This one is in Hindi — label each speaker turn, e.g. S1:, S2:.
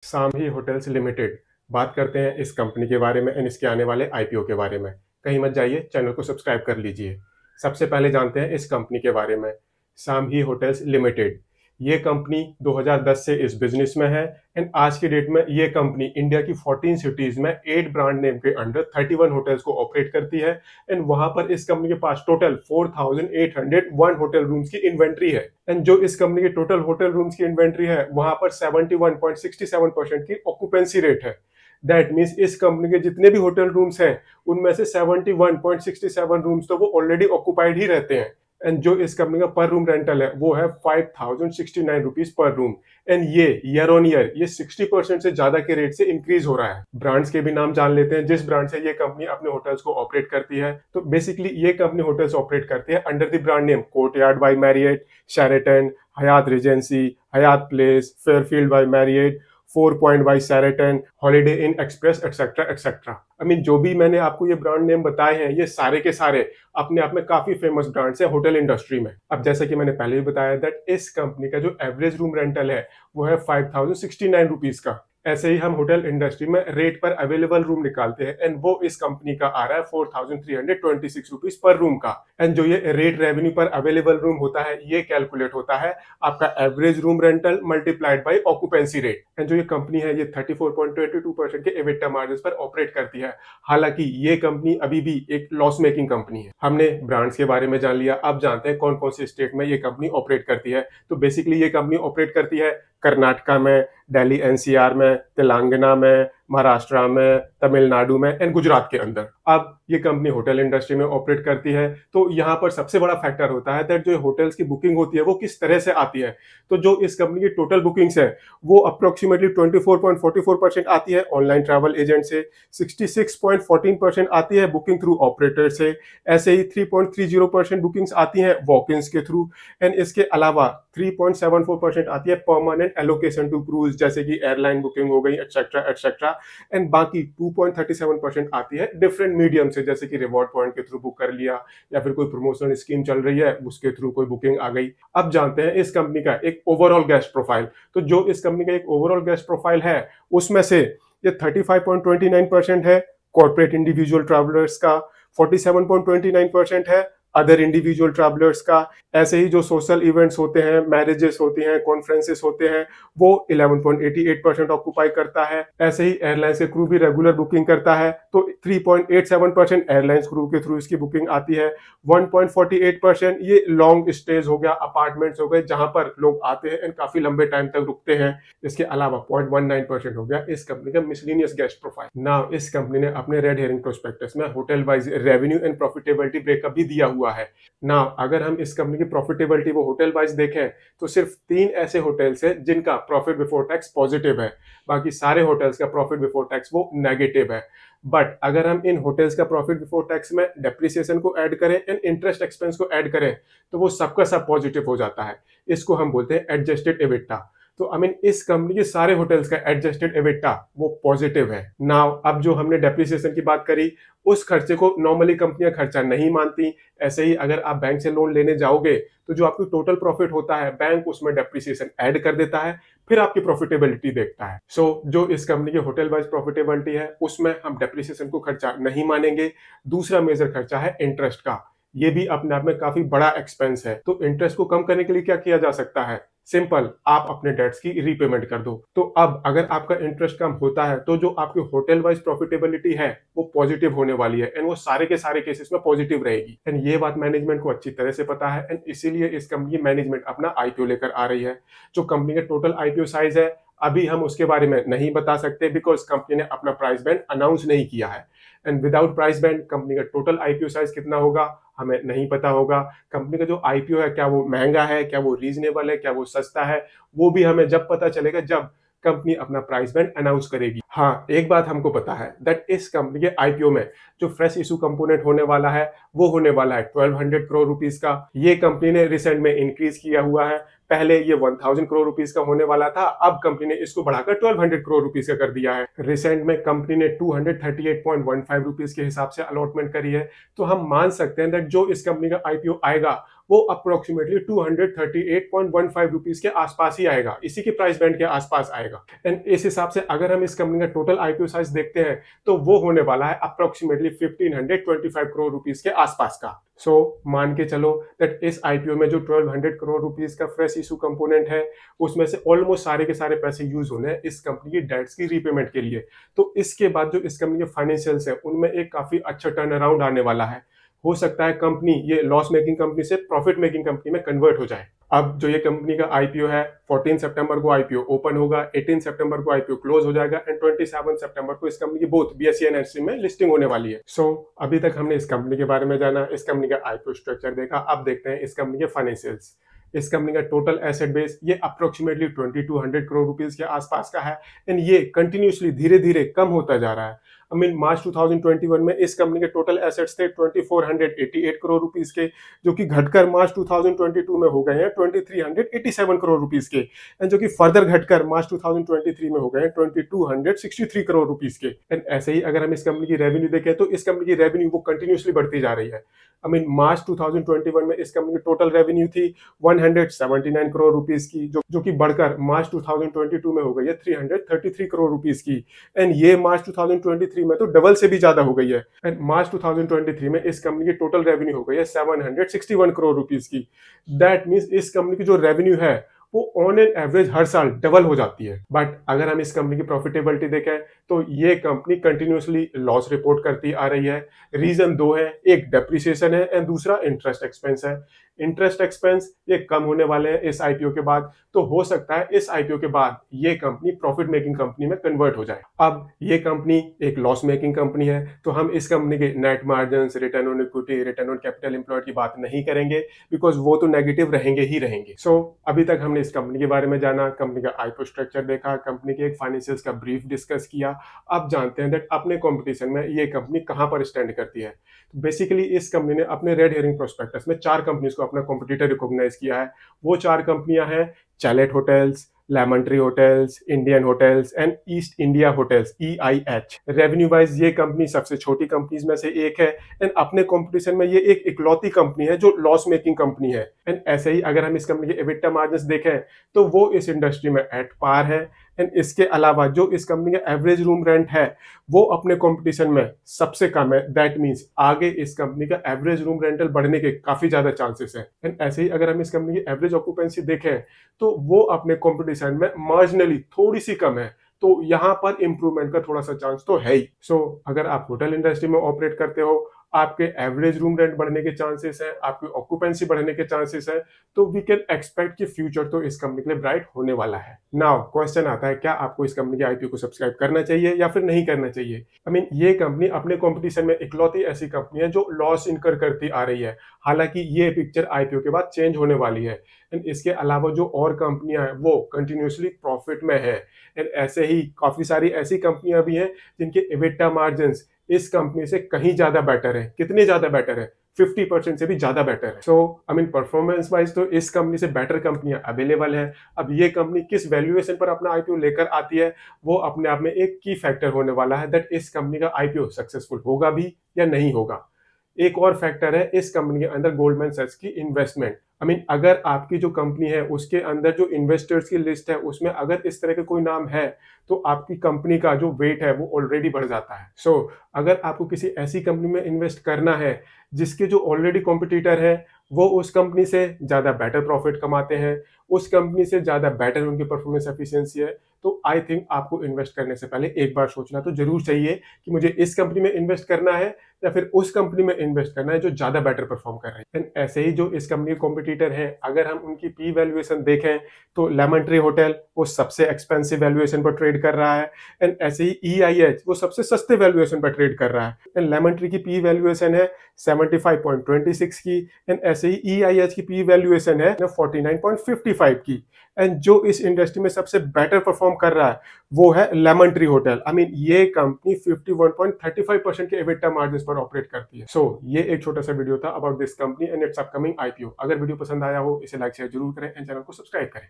S1: सामही होटल्स लिमिटेड। बात करते हैं इस कंपनी के बारे में एंड इसके आने वाले आईपीओ के बारे में। कहीं मत जाइए, चैनल को सब्सक्राइब कर लीजिए। सबसे पहले जानते हैं इस कंपनी के बारे में। सामही होटल्स लिमिटेड, ये कंपनी 2010 से इस बिजनेस में है एंड आज की डेट में ये कंपनी इंडिया की 14 सिटीज में 8 ब्रांड नेम के अंडर 31 होटल्स को ऑपरेट करती है एंड वहां पर इस कंपनी के पास टोटल 4801 होटल रूम्स की इन्वेंट्री है एंड जो इस कंपनी के टोटल होटल रूम्स की इन्वेंट्री है वहां पर 71.67% की ऑक्यूपेंसी रेट है। दैट मीन्स इस कंपनी के जितने भी होटल रूम्स हैं उनमें से 71.67 रूम्स तो वो ऑलरेडी ऑक्यूपाइड ही रहते हैं एंड जो इस कंपनी का पर रूम रेंटल है वो है 5069 रुपीज पर रूम एंड ये ईयर ऑन ईयर ये 60% से ज्यादा के रेट से इंक्रीज हो रहा है। ब्रांड्स के भी नाम जान लेते हैं जिस ब्रांड से ये कंपनी अपने होटल्स को ऑपरेट करती है। तो बेसिकली ये कंपनी होटल्स ऑपरेट करती है under the brand name Courtyard by Marriott, Sheraton, Hyatt Regency, Hyatt Place, Fairfield by Marriott, 4 Point by Sheraton, Holiday Inn Express etcetera etcetera. I mean जो भी मैंने आपको ये ब्रांड नेम बताए हैं ये सारे के सारे अपने आप में काफी फेमस ब्रांड्स हैं होटल इंडस्ट्री में। अब जैसे कि मैंने पहले भी बताया दैट इस कंपनी का जो एवरेज रूम रेंटल है वो है 5069 रुपीज का। ऐसे ही हम होटल इंडस्ट्री में रेट पर अवेलेबल रूम निकालते हैं एंड वो इस कंपनी का आ रहा है 4326 रुपीज पर रूम का एंड जो ये रेट रेवेन्यू पर अवेलेबल रूम होता है ये कैलकुलेट होता है आपका average room rental multiplied by occupancy rate and जो ये कंपनी है ये 34.22% के एबिटा मार्जिन पर ऑपरेट करती है। हालांकि ये कंपनी अभी भी एक लॉस मेकिंग कंपनी है। हमने ब्रांड्स के बारे में जान लिया, अब जानते हैं कौन कौन से स्टेट में ये कंपनी ऑपरेट करती है। तो बेसिकली ये कंपनी ऑपरेट करती है कर्नाटका में, दिल्ली एनसीआर में, तेलंगाना में, महाराष्ट्र में, तमिलनाडु में एंड गुजरात के अंदर। अब ये कंपनी होटल इंडस्ट्री में ऑपरेट करती है तो यहाँ पर सबसे बड़ा फैक्टर होता है दैट जो होटल्स की बुकिंग होती है वो किस तरह से आती है। तो जो इस कंपनी की टोटल बुकिंग्स है वो अप्रोक्सीमेटली 24.44% आती है ऑनलाइन ट्रैवल एजेंट से, 66.14% आती है बुकिंग थ्रू ऑपरेटर से, ऐसे ही 3.30% बुकिंग्स आती हैं वॉक इन्स के थ्रू एंड इसके अलावा 3.74% आती है परमानेंट एलोकेशन टू क्रूज जैसे कि एयरलाइन बुकिंग हो गई एक्सेट्रा एक्सेट्रा एंड बाकी 2.37% आती है डिफरेंट मीडियम से जैसे कि रिवॉर्ड पॉइंट के थ्रू बुक कर लिया या फिर कोई प्रमोशनल स्कीम चल रही है उसके थ्रू कोई बुकिंग आ गई। अब जानते हैं इस कंपनी का एक ओवरऑल गेस्ट प्रोफाइल। तो जो इस कंपनी का एक ओवरऑल गेस्ट प्रोफाइल है उसमें से ये 35.29% है कॉर्पोरेट इंडिविजुअल ट्रैवलर्स का, 47.29% है अदर इंडिविजुअल ट्रैवलर्स का, ऐसे ही जो सोशल इवेंट्स होते हैं, मैरिजेस होती हैं, कॉन्फ्रेंसेस होते हैं वो 11.88% ऑक्यूपाई करता है। ऐसे ही एयरलाइंस के क्रू भी रेगुलर बुकिंग करता है तो 3.87% एयरलाइंस क्रू के थ्रू इसकी बुकिंग आती है। 1.48% ये लॉन्ग स्टेज हो गया, अपार्टमेंट्स हो गए जहां पर लोग आते हैं एंड काफी लंबे टाइम तक रुकते हैं। इसके अलावा 0.19% हो गया इस कंपनी का मिसलेनियस गेस्ट प्रोफाइल। नाउ इस कंपनी ने अपने रेड हेरिंग प्रोस्पेक्टस में hotel wise revenue and profitability breakup भी दिया हुआ है। नाउ अगर हम इस कंपनी की प्रॉफिटेबिलिटी वो होटल वाइज देखें तो सिर्फ 3 ऐसे होटल्स हैं जिनका प्रॉफिट बिफोर टैक्स पॉजिटिव है, बाकी सारे होटल्स का प्रॉफिट बिफोर टैक्स वो नेगेटिव है। बट अगर हम इन होटल्स का प्रॉफिट बिफोर टैक्स में डेप्रिसिएशन को ऐड करें एंड इंटरेस्ट एक्सपेंस को ऐड करें तो वो सबका सब पॉजिटिव हो जाता है। इसको हम बोलते हैं एडजस्टेड एबिटा। तो आई मीन इस कंपनी के सारे होटल्स का एडजस्टेड एबिटा वो पॉजिटिव है। नाउ अब जो हमने डेप्रिसिएशन की बात करी उस खर्चे को नॉर्मली कंपनियां खर्चा नहीं मानती। ऐसे ही अगर आप बैंक से लोन लेने जाओगे तो जो आपकी टोटल प्रॉफिट होता है बैंक उसमें डेप्रिसिएशन ऐड कर देता है, फिर आपकी प्रॉफिटेबिलिटी देखता है। सो जो इस कंपनी की होटल वाइज प्रॉफिटेबिलिटी है उसमें हम डेप्रिसिएशन को खर्चा नहीं मानेंगे। दूसरा मेजर खर्चा है इंटरेस्ट का, ये भी अपने आप में काफी बड़ा एक्सपेंस है। तो इंटरेस्ट को कम करने के लिए क्या किया जा सकता है? सिंपल, आप अपने डेट्स की रीपेमेंट कर दो। तो अब अगर आपका इंटरेस्ट कम होता है तो जो आपकी होटल वाइज प्रॉफिटेबिलिटी है वो पॉजिटिव होने वाली है एंड वो सारे के सारे केसेस में पॉजिटिव रहेगी एंड ये बात मैनेजमेंट को अच्छी तरह से पता है एंड इसीलिए इस कंपनी की मैनेजमेंट अपना आईपीओ लेकर आ रही है। जो कंपनी का टोटल आईपीओ साइज है अभी हम उसके बारे में नहीं बता सकते बिकॉज कंपनी ने अपना प्राइस बैंड अनाउंस नहीं किया है and without price band company का टोटल आईपीओ साइज कितना होगा हमें नहीं पता होगा। कंपनी का जो आईपीओ है क्या वो महंगा है, क्या वो रीजनेबल है, क्या वो सस्ता है, वो भी हमें जब पता चलेगा जब कंपनी अपना प्राइस बैंड अनाउंस करेगी। हाँ, एक बात हमको पता है दैट इस कंपनी के आईपीओ में जो फ्रेश इशू कंपोनेंट होने वाला है वो होने वाला है 1200 करोड़ रुपीस का। ये कंपनी ने रिसेंट में इंक्रीज किया हुआ है, पहले ये 1000 करोड़ रुपीस का होने वाला था, अब कंपनी ने इसको बढ़ाकर 1200 करोड़ रुपीस का कर दिया है। रिसेंट में कंपनी ने 238.15 रुपीस के हिसाब से अलॉटमेंट करी है। तो हम मान सकते हैं दैट जो इस कंपनी का आईपीओ आएगा वो अप्रोक्सीमेटली 238.15 रुपीज के आसपास ही आएगा, इसी के प्राइस बैंड के आसपास आएगा। एंड इस हिसाब से अगर हम इस कंपनी का टोटल आईपीओ साइज देखते हैं तो वो होने वाला है अप्रोक्सीमेटली 1525 करोड़ रुपीज के आसपास का। सो मान के चलो दैट इस आईपीओ में जो 1200 करोड़ रुपीस का फ्रेश इशू कंपोनेंट है उसमें से ऑलमोस्ट सारे के सारे पैसे यूज होने हैं इस कंपनी की डेट्स की रीपेमेंट के लिए। तो इसके बाद जो इस कंपनी के फाइनेंशियल्स है उनमें एक काफी अच्छा टर्न अराउंड आने वाला है। हो सकता है कंपनी ये लॉस मेकिंग कंपनी से प्रॉफिट मेकिंग कंपनी में कन्वर्ट हो जाए। अब जो ये कंपनी का आईपीओ है 14 सितंबर को आईपीओ ओपन होगा, 18 सितंबर को आईपीओ क्लोज हो जाएगा एंड 27 सितंबर को इस कंपनी की बोथ बीएसई एंड एनएसई में लिस्टिंग होने वाली है। सो अभी तक हमने इस कंपनी के बारे में जाना, इस कंपनी का आईपीओ स्ट्रक्चर देखा। अब देखते हैं इस कंपनी के फाइनेंशियल्स। इस कंपनी का टोटल एसेट बेस ये अप्रोक्सीमेटली 2200 करोड़ रुपीस के आसपास का है एंड ये कंटिन्यूसली धीरे धीरे कम होता जा रहा है। आई मीन मार्च 2021 में इस कंपनी के टोटल एसेट्स थे 2488 करोड़ रुपीस के, जो कि घटकर मार्च 2022 में हो गए हैं 2387 करोड़ रुपीस के, एंड जो कि फर्दर घटकर मार्च 2023 में हो गए हैं 2263 करोड़ रुपीस के। एंड ऐसे ही अगर हम इस कंपनी की रेवेन्यू देखें तो इस कंपनी की रेवेन्यू वो कंटिन्यूसली बढ़ती जा रही है। आई मीन मार्च 2021 में इस कंपनी की टोटल रेवेन्यू थी 179 करोड़ रुपीस की, जो कि बढ़कर मार्च 2022 में हो गई है 333 करोड़ रुपीस की। एंड ये मार्च 2023 में तो डबल से भी ज्यादा हो गई है। एंड मार्च 2023 में इस कंपनी की टोटल रेवेन्यू हो गई है 761 करोड़ रुपीस की। दैट मींस इस कंपनी की जो रेवेन्यू है वो ऑन एन एवरेज हर साल डबल हो जाती है। बट अगर हम इस कंपनी की प्रॉफिटेबिलिटी देखें तो ये कंपनी कंटिन्यूसली लॉस रिपोर्ट करती आ रही है। रीजन दो है, एक डेप्रिसिएशन है एंड दूसरा इंटरेस्ट एक्सपेंस है। इंटरेस्ट एक्सपेंस ये कम होने वाले हैं इस आईपीओ के बाद, तो हो सकता है इस आईपीओ के बाद ये कंपनी प्रॉफिट मेकिंग कंपनी में कन्वर्ट हो जाए। अब ये कंपनी एक लॉस मेकिंग कंपनी है तो हम इस कंपनी के net margin, return on equity, return on capital employed की बात नहीं करेंगे बिकॉज वो तो नेगेटिव रहेंगे ही रहेंगे। सो अभी तक हमने इस कंपनी के बारे में जाना, कंपनी का आईपीओ स्ट्रक्चर देखा, कंपनी के एक फाइनेंशियल्स का ब्रीफ डिस्कस किया। अब जानते हैं दैट अपने कंपटीशन में ये कंपनी कहां पर स्टैंड करती है। बेसिकली इस कंपनी ने अपने रेड हेरिंग प्रोस्पेक्टस में 4 कंपनीज को अपना कॉम्पिटिटर रिकॉग्नाइज किया है। वो 4 कंपनियां हैं chalet hotels, lemon tree hotels, Indian hotels and east India hotels EIH। Revenue wise ये कंपनी सबसे छोटी कंपनीज में से एक है एंड अपने कंपटीशन में ये एक इकलौती कंपनी है जो लॉस मेकिंग कंपनी है। एंड ऐसे ही अगर हम इस कंपनी के एबिटा मार्जिन्स देखें तो वो इस इंडस्ट्री में एट पार है। एंड इसके अलावा जो इस कंपनी का एवरेज रूम रेंट है वो अपने कंपटीशन में सबसे कम है। दैट मींस आगे इस कंपनी का एवरेज रूम रेंटल बढ़ने के काफी ज्यादा चांसेस हैं। एंड ऐसे ही अगर हम इस कंपनी की एवरेज ऑक्यूपेंसी देखें तो वो अपने कंपटीशन में मार्जिनली थोड़ी सी कम है, तो यहाँ पर इंप्रूवमेंट का थोड़ा सा चांस तो है ही। सो अगर आप होटल इंडस्ट्री में ऑपरेट करते हो, आपके एवरेज रूम रेंट बढ़ने के चांसेस हैं, आपकी ऑक्यूपेंसी बढ़ने के चांसेस हैं, तो वी कैन एक्सपेक्ट कि फ्यूचर तो इस कंपनी के लिए ब्राइट होने वाला है। नाउ क्वेश्चन आता है क्या आपको इस कंपनी के आईपीओ को सब्सक्राइब करना चाहिए या फिर नहीं करना चाहिए। आई मीन ये कंपनी अपने कंपटीशन में इकलौती ऐसी कंपनी है जो लॉस इनकर करती आ रही है। हालांकि ये पिक्चर आईपीओ के बाद चेंज होने वाली है। एंड इसके अलावा जो और कंपनियां हैं वो कंटिन्यूसली प्रॉफिट में है। एंड ऐसे ही काफी सारी ऐसी कंपनियां भी हैं जिनके एबिटा मार्जिन्स इस कंपनी से कहीं ज्यादा बेटर है। कितने ज्यादा बेटर है? 50% से भी ज्यादा बेटर है। सो आई मीन परफॉर्मेंस वाइज तो इस कंपनी से बेटर कंपनियां अवेलेबल है। अब ये कंपनी किस वैल्यूएशन पर अपना आईपीओ लेकर आती है वो अपने आप में एक की फैक्टर होने वाला है दैट इस कंपनी का आईपीओ सक्सेसफुल होगा भी या नहीं होगा। एक और फैक्टर है इस कंपनी के अंदर गोल्डमैन सैक्स की इन्वेस्टमेंट। आई मीन अगर आपकी जो कंपनी है उसके अंदर जो इन्वेस्टर्स की लिस्ट है उसमें अगर इस तरह के कोई नाम है तो आपकी कंपनी का जो वेट है वो ऑलरेडी बढ़ जाता है। सो अगर आपको किसी ऐसी कंपनी में इन्वेस्ट करना है जिसके जो ऑलरेडी कॉम्पिटिटर है वो उस कंपनी से ज्यादा बेटर प्रॉफिट कमाते हैं, उस कंपनी से ज्यादा बेटर उनकी परफॉर्मेंस एफिशिएंसी है, तो आई थिंक आपको इन्वेस्ट करने से पहले एक बार सोचना तो जरूर चाहिए कि मुझे इस कंपनी में इन्वेस्ट करना है या फिर उस कंपनी में इन्वेस्ट करना है जो ज्यादा बेटर परफॉर्म कर रही है। एंड ऐसे ही जो इस कंपनी के कॉम्पिटिटर हैं अगर हम उनकी पी वैल्यूएशन देखें तो लेमन ट्री होटल वो सबसे एक्सपेंसिव वैल्यूएशन पर ट्रेड कर रहा है। एंड ऐसे ही EIH वो सबसे सस्ते वैल्यूएशन पर ट्रेड कर रहा है। एंड लेमन ट्री की पी वैल्यूएशन है 75.26 की। एंड ऐसे ही EIH की पी वैल्यूएशन है 49.55 की। एंड जो इस इंडस्ट्री में सबसे बेटर परफॉर्म कर रहा है वो है lemon tree hotel. I mean ये कंपनी 51.35% के एबिटा मार्जिन पर ऑपरेट करती है। सो ये एक छोटा सा वीडियो था about this company and it's upcoming IPO. अगर वीडियो पसंद आया हो इसे लाइक शेयर जरूर करें एंड चैनल को सब्सक्राइब करें।